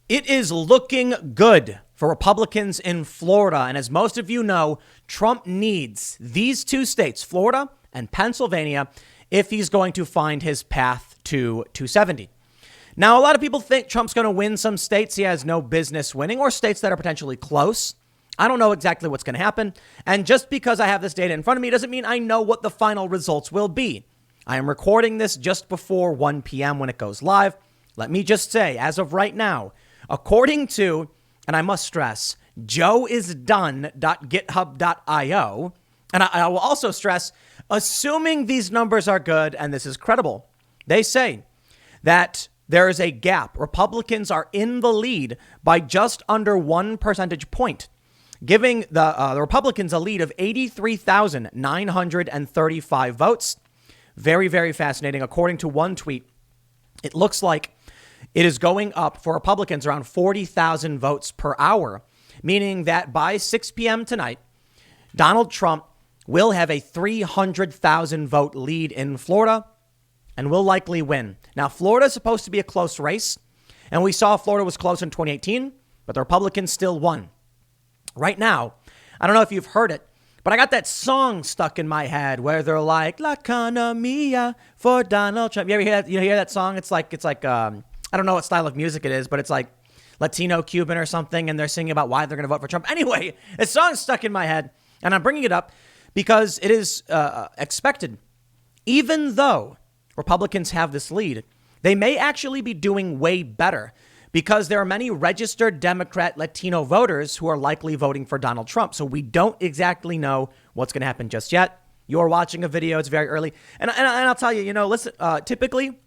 It is looking good for Republicans in Florida. And as most of you know, Trump needs these two states, Florida and Pennsylvania, if he's going to find his path to 270. Now, a lot of people think Trump's going to win some states he has no business winning, or states that are potentially close. I don't know exactly what's going to happen. And just because I have this data in front of me doesn't mean I know what the final results will be. I am recording this just before 1 p.m. when it goes live. Let me just say, as of right now, according to, and I must stress, joeisdone.github.io, and I will also stress, assuming these numbers are good and this is credible, they say that there is a gap. Republicans are in the lead by just under 1 percentage point, giving the Republicans a lead of 83,935 votes. Very, very fascinating. According to one tweet, it looks like it is going up for Republicans around 40,000 votes per hour, meaning that by 6 p.m. tonight, Donald Trump will have a 300,000 vote lead in Florida and will likely win. Now, Florida is supposed to be a close race, and we saw Florida was close in 2018, but the Republicans still won. Right now, I don't know if you've heard it, but I got that song stuck in my head where they're like, La Cana Mia for Donald Trump. You ever hear that? You hear that song? It's like I don't know what style of music it is, but it's like Latino, Cuban or something. And they're singing about why they're going to vote for Trump. Anyway, the song's stuck in my head, and I'm bringing it up because it is expected. Even though Republicans have this lead, they may actually be doing way better because there are many registered Democrat Latino voters who are likely voting for Donald Trump. So we don't exactly know what's going to happen just yet. You're watching a video. It's very early. And I'll tell you, listen, typically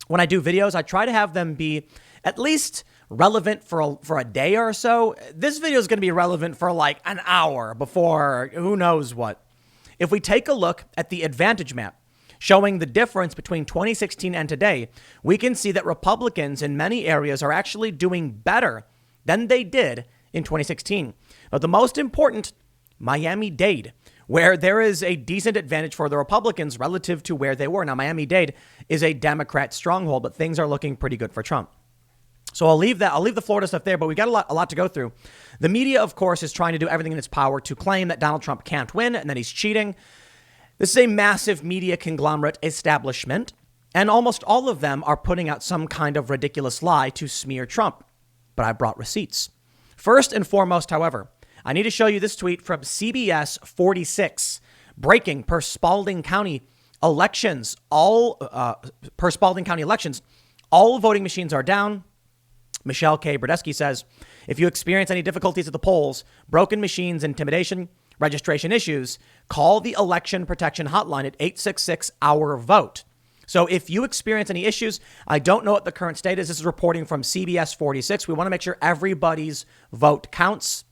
when I do videos, I try to have them be at least relevant for a day or so. This video is going to be relevant for like an hour before who knows what. If we take a look at the advantage map showing the difference between 2016 and today, we can see that Republicans in many areas are actually doing better than they did in 2016. But the most important, Miami-Dade, where there is a decent advantage for the Republicans relative to where they were. Now, Miami-Dade is a Democrat stronghold, but things are looking pretty good for Trump. So I'll leave the Florida stuff there, but we got a lot to go through. The media, of course, is trying to do everything in its power to claim that Donald Trump can't win and that he's cheating. This is a massive media conglomerate establishment, and almost all of them are putting out some kind of ridiculous lie to smear Trump. But I brought receipts. First and foremost, however, I need to show you this tweet from CBS 46. Breaking per Spalding County elections. All voting machines are down. Michelle K. Brodesky says, if you experience any difficulties at the polls, broken machines, intimidation, registration issues, call the election protection hotline at 866-OUR-VOTE. So if you experience any issues, I don't know what the current state is. This is reporting from CBS 46. We want to make sure everybody's vote counts.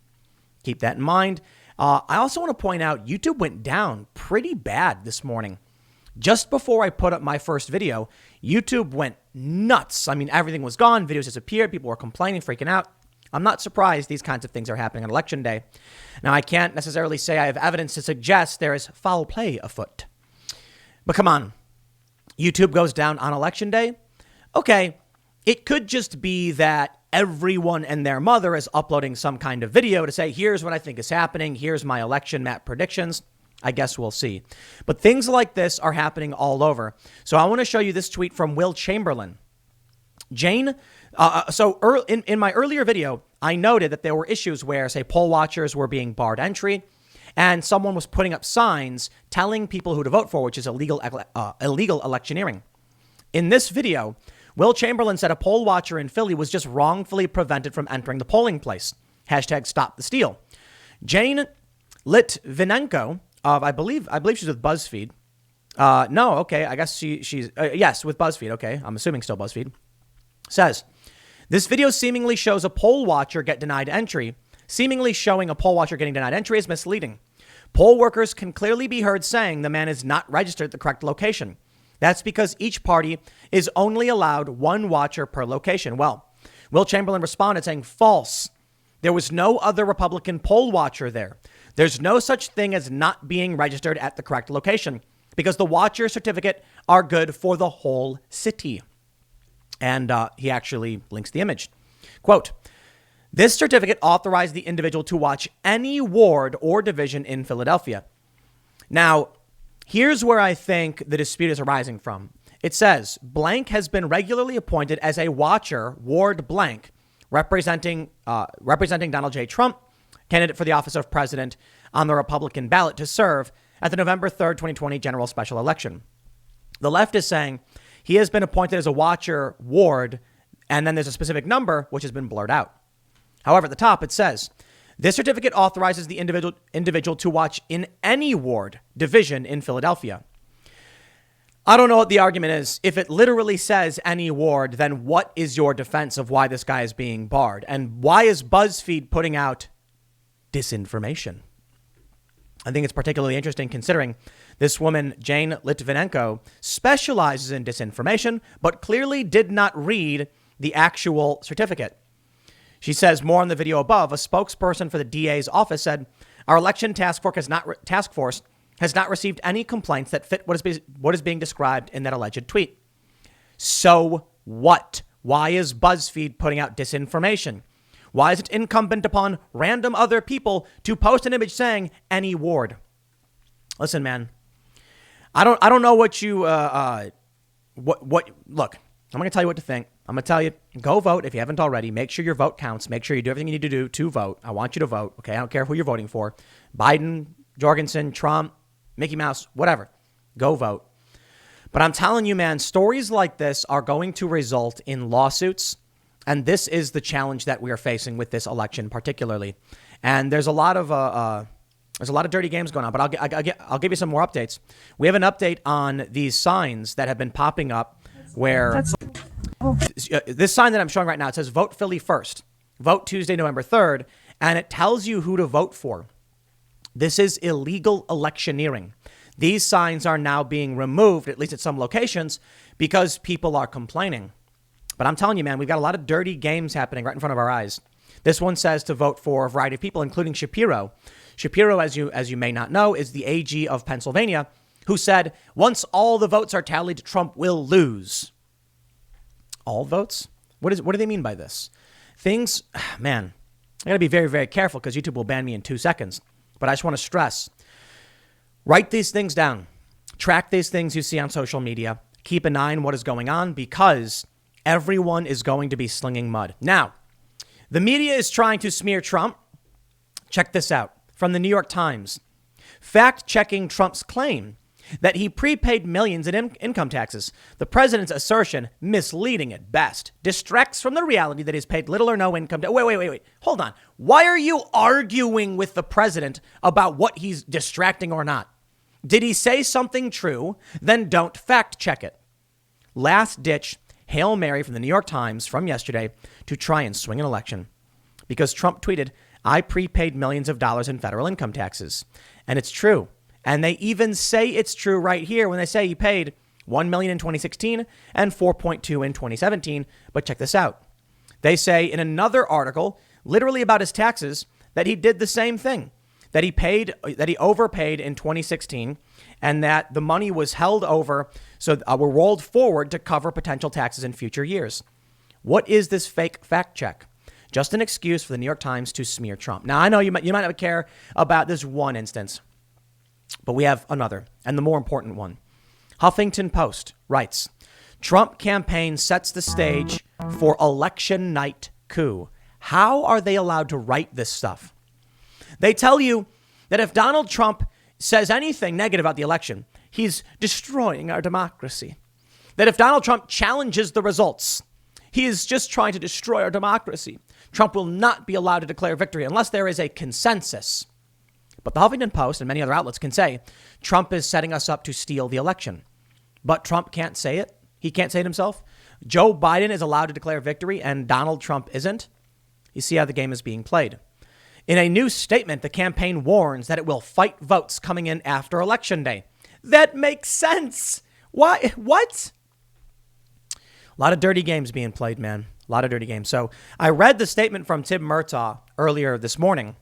Keep that in mind. I also want to point out YouTube went down pretty bad this morning. Just before I put up my first video, YouTube went nuts. I mean, everything was gone. Videos disappeared. People were complaining, freaking out. I'm not surprised these kinds of things are happening on Election Day. Now, I can't necessarily say I have evidence to suggest there is foul play afoot. But come on. YouTube goes down on Election Day? Okay, it could just be that everyone and their mother is uploading some kind of video to say, here's what I think is happening. Here's my election map predictions. I guess we'll see. But things like this are happening all over. So I want to show you this tweet from Will Chamberlain. In my earlier video, I noted that there were issues where, say, poll watchers were being barred entry and someone was putting up signs telling people who to vote for, which is illegal electioneering. In this video, Will Chamberlain said a poll watcher in Philly was just wrongfully prevented from entering the polling place. #StopTheSteal. Jane Litvinenko of, I believe she's with BuzzFeed. No, okay, I guess she's yes, with BuzzFeed. Okay, I'm assuming still BuzzFeed. Says, this video seemingly shows a poll watcher get denied entry. Seemingly showing a poll watcher getting denied entry is misleading. Poll workers can clearly be heard saying the man is not registered at the correct location. That's because each party is only allowed one watcher per location. Well, Will Chamberlain responded saying, false. There was no other Republican poll watcher there. There's no such thing as not being registered at the correct location because the watcher certificate are good for the whole city. And he actually links the image. Quote, this certificate authorized the individual to watch any ward or division in Philadelphia. Now, here's where I think the dispute is arising from. It says blank has been regularly appointed as a watcher, ward blank, representing Donald J. Trump, candidate for the office of president on the Republican ballot to serve at the November 3rd, 2020 general special election. The left is saying he has been appointed as a watcher ward, and then there's a specific number which has been blurred out. However, at the top, it says this certificate authorizes the individual to watch in any ward division in Philadelphia. I don't know what the argument is. If it literally says any ward, then what is your defense of why this guy is being barred? And why is BuzzFeed putting out disinformation? I think it's particularly interesting considering this woman, Jane Litvinenko, specializes in disinformation, but clearly did not read the actual certificate. She says more on the video above. A spokesperson for the DA's office said, our election task force has not received any complaints that fit what is being described in that alleged tweet. So what? Why is BuzzFeed putting out disinformation? Why is it incumbent upon random other people to post an image saying any ward? Listen, man, I don't know what you, look, I'm going to tell you what to think. I'm going to tell you, go vote if you haven't already. Make sure your vote counts. Make sure you do everything you need to do to vote. I want you to vote. Okay. I don't care who you're voting for. Biden, Jorgensen, Trump, Mickey Mouse, whatever. Go vote. But I'm telling you, man, stories like this are going to result in lawsuits. And this is the challenge that we are facing with this election, particularly. And there's a lot of dirty games going on. But I'll give you some more updates. We have an update on these signs that have been popping up where this sign that I'm showing right now, it says vote Philly first, vote Tuesday, November 3rd, and it tells you who to vote for. This is illegal electioneering. These signs are now being removed, at least at some locations, because people are complaining. But I'm telling you, man, we've got a lot of dirty games happening right in front of our eyes. This one says to vote for a variety of people, including Shapiro. Shapiro, as you may not know, is the AG of Pennsylvania, who said, once all the votes are tallied, Trump will lose. All votes? What do they mean by this? Things, man, I got to be very, very careful because YouTube will ban me in 2 seconds. But I just want to stress, write these things down. Track these things you see on social media. Keep an eye on what is going on because everyone is going to be slinging mud. Now, the media is trying to smear Trump. Check this out from the New York Times. Fact-checking Trump's claim that he prepaid millions in income taxes. The president's assertion, misleading at best, distracts from the reality that he's paid little or no income. Wait. Hold on. Why are you arguing with the president about what he's distracting or not? Did he say something true? Then don't fact check it. Last ditch Hail Mary from the New York Times from yesterday to try and swing an election. Because Trump tweeted, I prepaid millions of dollars in federal income taxes. And it's true. And they even say it's true right here when they say he paid $1 million in 2016 and $4.2 in 2017. But check this out. They say in another article, literally about his taxes, that he did the same thing, that he overpaid in 2016 and that the money was held over. So were rolled forward to cover potential taxes in future years. What is this fake fact check? Just an excuse for the New York Times to smear Trump. Now, I know you might not care about this one instance. But we have another, and the more important one. Huffington Post writes, Trump campaign sets the stage for election night coup. How are they allowed to write this stuff? They tell you that if Donald Trump says anything negative about the election, he's destroying our democracy. That if Donald Trump challenges the results, he is just trying to destroy our democracy. Trump will not be allowed to declare victory unless there is a consensus. But the Huffington Post and many other outlets can say Trump is setting us up to steal the election. But Trump can't say it. He can't say it himself. Joe Biden is allowed to declare victory and Donald Trump isn't. You see how the game is being played. In a new statement, the campaign warns that it will fight votes coming in after Election Day. That makes sense. Why? What? A lot of dirty games being played, man. A lot of dirty games. So I read the statement from Tim Murtaugh earlier this morning.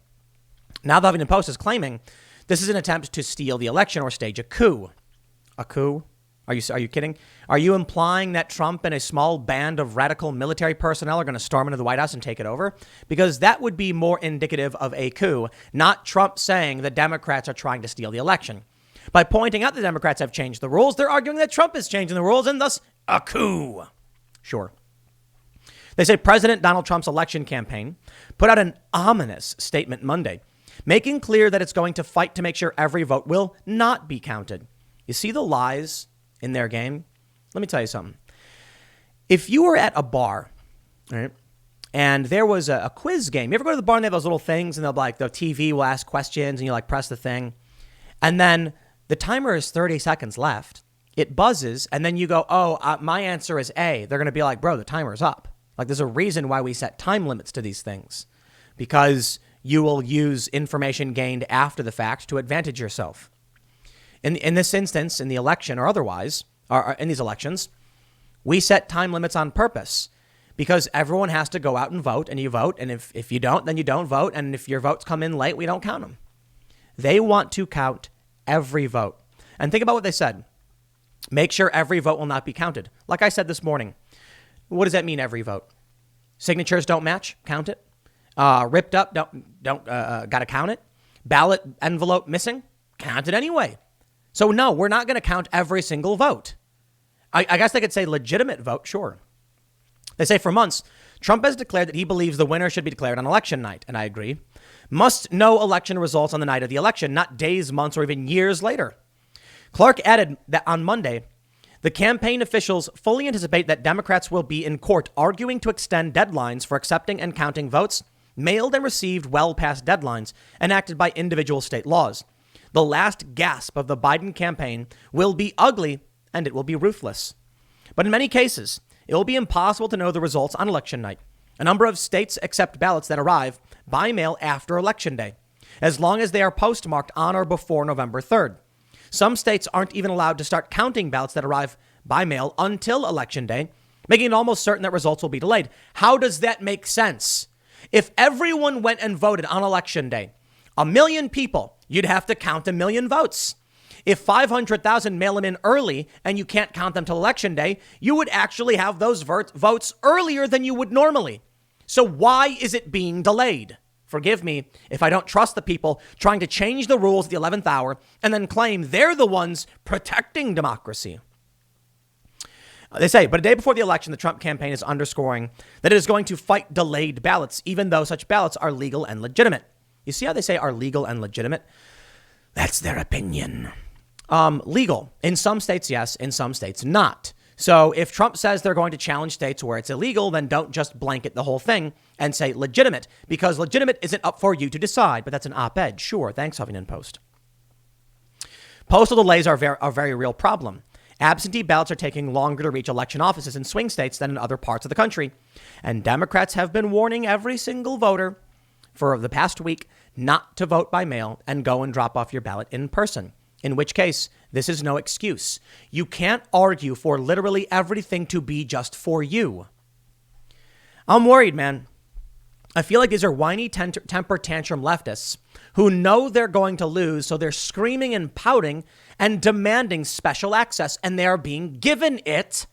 Now the Huffington Post is claiming this is an attempt to steal the election or stage a coup. A coup? Are you kidding? Are you implying that Trump and a small band of radical military personnel are going to storm into the White House and take it over? Because that would be more indicative of a coup, not Trump saying the Democrats are trying to steal the election. By pointing out the Democrats have changed the rules, they're arguing that Trump is changing the rules and thus a coup. Sure. They say President Donald Trump's election campaign put out an ominous statement Monday, making clear that it's going to fight to make sure every vote will not be counted. You see the lies in their game? Let me tell you something. If you were at a bar, right, and there was a quiz game, you ever go to the bar and they have those little things and they'll like, the TV will ask questions and you like press the thing. And then the timer is 30 seconds left. It buzzes and then you go, my answer is A. They're going to be like, bro, the timer's up. Like there's a reason why we set time limits to these things, because you will use information gained after the fact to advantage yourself. In this instance, in the election or otherwise, or in these elections, we set time limits on purpose because everyone has to go out and vote, and you vote. And if you don't, then you don't vote. And if your votes come in late, we don't count them. They want to count every vote. And think about what they said. Make sure every vote will not be counted. Like I said this morning, what does that mean, every vote? Signatures don't match, count it. Ripped up, don't got to count it. Ballot envelope missing, count it anyway. So no, we're not going to count every single vote. I guess they could say legitimate vote, sure. They say for months, Trump has declared that he believes the winner should be declared on election night, and I agree. Must know election results on the night of the election, not days, months, or even years later. Clark added that on Monday, the campaign officials fully anticipate that Democrats will be in court arguing to extend deadlines for accepting and counting votes mailed and received well past deadlines enacted by individual state laws. The last gasp of the Biden campaign will be ugly and it will be ruthless. But in many cases, it will be impossible to know the results on election night. A number of states accept ballots that arrive by mail after Election Day, as long as they are postmarked on or before November 3rd. Some states aren't even allowed to start counting ballots that arrive by mail until Election Day, making it almost certain that results will be delayed. How does that make sense? If everyone went and voted on Election Day, 1 million people, you'd have to count 1 million votes. If 500,000 mail them in early and you can't count them till Election Day, you would actually have those votes earlier than you would normally. So why is it being delayed? Forgive me if I don't trust the people trying to change the rules at the 11th hour and then claim they're the ones protecting democracy. They say, but a day before the election, the Trump campaign is underscoring that it is going to fight delayed ballots, even though such ballots are legal and legitimate. You see how they say are legal and legitimate? That's their opinion. Legal. In some states, yes. In some states, not. So if Trump says they're going to challenge states where it's illegal, then don't just blanket the whole thing and say legitimate, because legitimate isn't up for you to decide. But that's an op-ed. Sure. Thanks, Huffington Post. Postal delays are a very real problem. Absentee ballots are taking longer to reach election offices in swing states than in other parts of the country. And Democrats have been warning every single voter for the past week not to vote by mail and go and drop off your ballot in person. In which case, this is no excuse. You can't argue for literally everything to be just for you. I'm worried, man. I feel like these are whiny temper tantrum leftists who know they're going to lose, so they're screaming and pouting and demanding special access, and they are being given it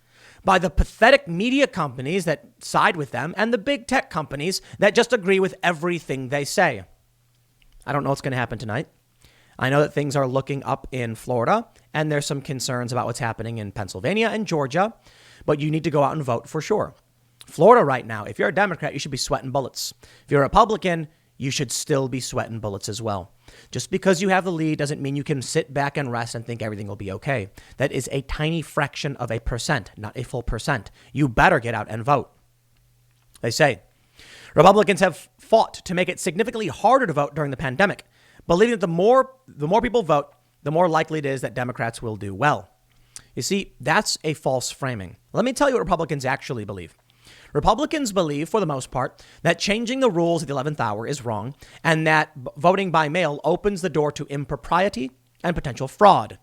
by the pathetic media companies that side with them and the big tech companies that just agree with everything they say. I don't know what's going to happen tonight. I know that things are looking up in Florida, and there's some concerns about what's happening in Pennsylvania and Georgia, but you need to go out and vote for sure. Florida right now, if you're a Democrat, you should be sweating bullets. If you're a Republican, you should still be sweating bullets as well. Just because you have the lead doesn't mean you can sit back and rest and think everything will be okay. That is a tiny fraction of a percent, not a full percent. You better get out and vote. They say Republicans have fought to make it significantly harder to vote during the pandemic, believing that the more people vote, the more likely it is that Democrats will do well. You see, that's a false framing. Let me tell you what Republicans actually believe. Republicans believe, for the most part, that changing the rules at the 11th hour is wrong and that voting by mail opens the door to impropriety and potential fraud.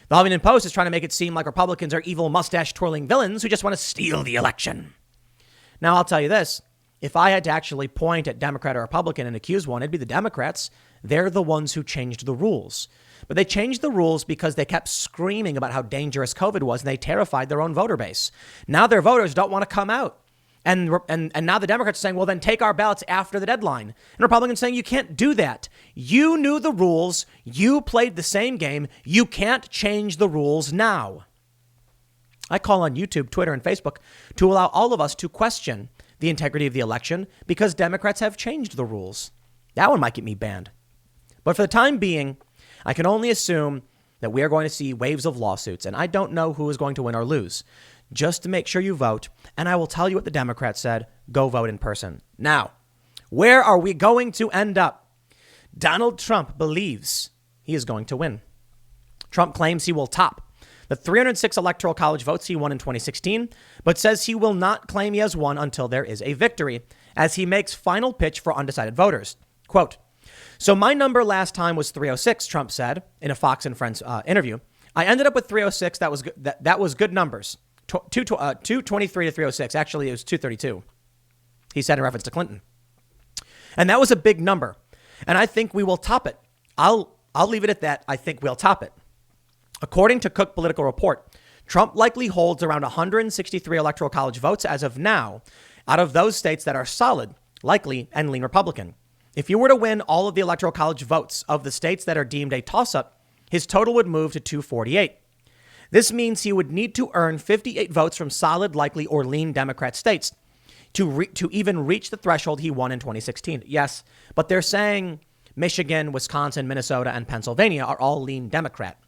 The Huffington Post is trying to make it seem like Republicans are evil mustache-twirling villains who just want to steal the election. Now, I'll tell you this. If I had to actually point at Democrat or Republican and accuse one, it'd be the Democrats. They're the ones who changed the rules. But they changed the rules because they kept screaming about how dangerous COVID was, and they terrified their own voter base. Now their voters don't want to come out. And now the Democrats are saying, well, then take our ballots after the deadline. And Republicans saying you can't do that. You knew the rules. You played the same game. You can't change the rules now. I call on YouTube, Twitter, and Facebook to allow all of us to question the integrity of the election because Democrats have changed the rules. That one might get me banned. But for the time being, I can only assume that we are going to see waves of lawsuits. And I don't know who is going to win or lose. Just to make sure you vote, and I will tell you what the Democrats said, go vote in person. Now, where are we going to end up? Donald Trump believes he is going to win. Trump claims he will top the 306 electoral college votes he won in 2016, but says he will not claim he has won until there is a victory, as he makes final pitch for undecided voters. Quote, so my number last time was 306, Trump said in a Fox and Friends interview. I ended up with 306. That was good. That was good numbers. 223 to 306. Actually, it was 232. He said in reference to Clinton. And that was a big number. And I think we will top it. I'll leave it at that. I think we'll top it. According to Cook Political Report, Trump likely holds around 163 electoral college votes as of now, out of those states that are solid, likely, and lean Republican. If you were to win all of the electoral college votes of the states that are deemed a toss-up, his total would move to 248. This means he would need to earn 58 votes from solid, likely, or lean Democrat states to even reach the threshold he won in 2016. Yes, but they're saying Michigan, Wisconsin, Minnesota, and Pennsylvania are all lean Democrat.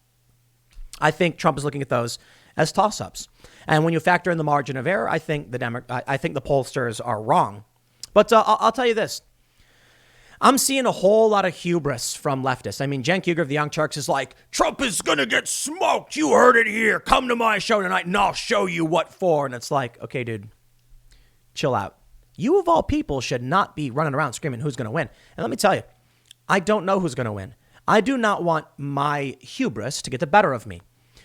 I think Trump is looking at those as toss-ups. And when you factor in the margin of error, I think the pollsters are wrong. But I'll tell you this. I'm seeing a whole lot of hubris from leftists. I mean, Cenk Uygur of the Young Turks is like, Trump is going to get smoked. You heard it here. Come to my show tonight and I'll show you what for. And it's like, okay, dude, chill out. You of all people should not be running around screaming who's going to win. And let me tell you, I don't know who's going to win. I do not want my hubris to get the better of me.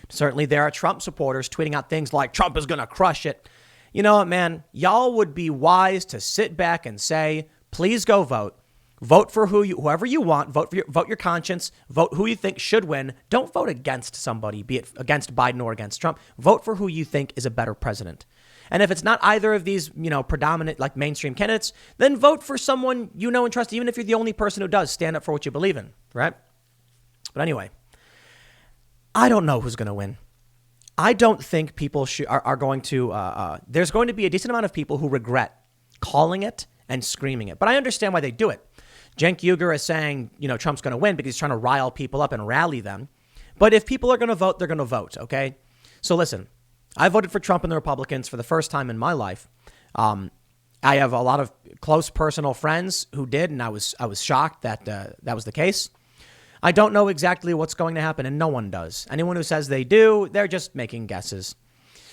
Certainly there are Trump supporters tweeting out things like Trump is going to crush it. You know what, man? Y'all would be wise to sit back and say, please go vote. Vote for whoever you want. Vote your conscience. Vote who you think should win. Don't vote against somebody, be it against Biden or against Trump. Vote for who you think is a better president. And if it's not either of these, predominant like mainstream candidates, then vote for someone you know and trust, even if you're the only person who does stand up for what you believe in, right? But anyway, I don't know who's going to win. I don't think people are going to. There's going to be a decent amount of people who regret calling it and screaming it. But I understand why they do it. Cenk Uygur is saying, Trump's going to win because he's trying to rile people up and rally them. But if people are going to vote, they're going to vote. OK, so listen, I voted for Trump and the Republicans for the first time in my life. I have a lot of close personal friends who did, and I was shocked that that was the case. I don't know exactly what's going to happen, and no one does. Anyone who says they do, they're just making guesses.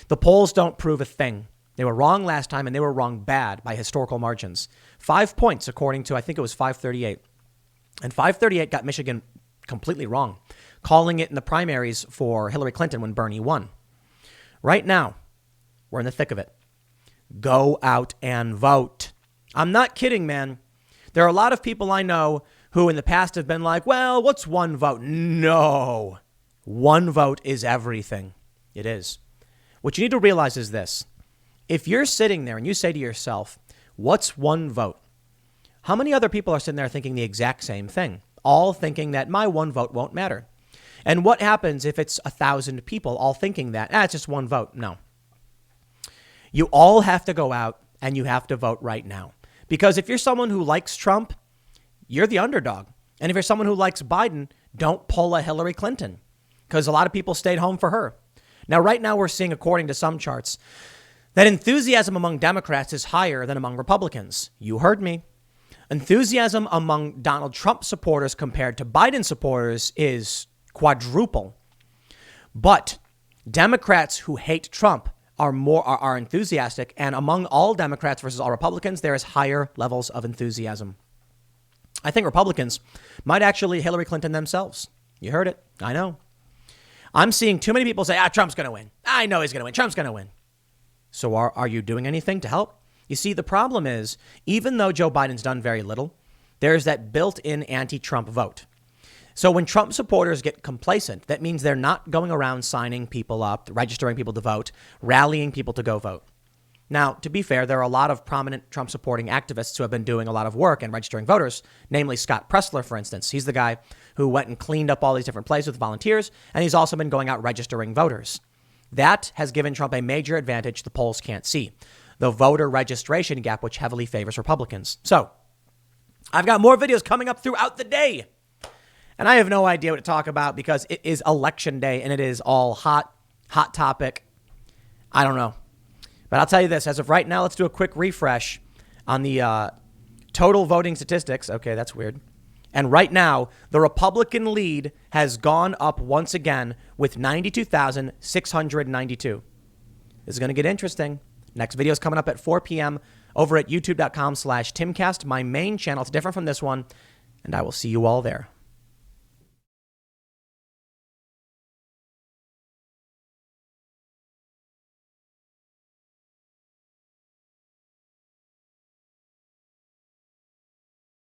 The polls don't prove a thing. They were wrong last time, and they were wrong bad by historical margins. 5 points, according to, I think it was 538. And 538 got Michigan completely wrong, calling it in the primaries for Hillary Clinton when Bernie won. Right now, we're in the thick of it. Go out and vote. I'm not kidding, man. There are a lot of people I know who in the past have been like, well, what's one vote? No, one vote is everything. It is. What you need to realize is this. If you're sitting there and you say to yourself, what's one vote? How many other people are sitting there thinking the exact same thing, all thinking that my one vote won't matter? And what happens if it's 1,000 people all thinking that, it's just one vote? No. You all have to go out and you have to vote right now. Because if you're someone who likes Trump, you're the underdog. And if you're someone who likes Biden, don't pull a Hillary Clinton because a lot of people stayed home for her. Now, right now, we're seeing, according to some charts, that enthusiasm among Democrats is higher than among Republicans. You heard me. Enthusiasm among Donald Trump supporters compared to Biden supporters is quadruple. But Democrats who hate Trump are enthusiastic. And among all Democrats versus all Republicans, there is higher levels of enthusiasm. I think Republicans might actually Hillary Clinton themselves. You heard it. I know. I'm seeing too many people say, Trump's going to win. I know he's going to win. Trump's going to win. So are you doing anything to help? You see, the problem is, even though Joe Biden's done very little, there's that built-in anti-Trump vote. So when Trump supporters get complacent, that means they're not going around signing people up, registering people to vote, rallying people to go vote. Now, to be fair, there are a lot of prominent Trump supporting activists who have been doing a lot of work and registering voters, namely Scott Pressler, for instance. He's the guy who went and cleaned up all these different places with volunteers, and he's also been going out registering voters. That has given Trump a major advantage the polls can't see, the voter registration gap, which heavily favors Republicans. So I've got more videos coming up throughout the day, and I have no idea what to talk about because it is election day and it is all hot topic. I don't know. But I'll tell you this, as of right now, let's do a quick refresh on the total voting statistics. Okay, that's weird. And right now, the Republican lead has gone up once again with 92,692. This is going to get interesting. Next video is coming up at 4 p.m. over at youtube.com/Timcast, my main channel. It's different from this one, and I will see you all there.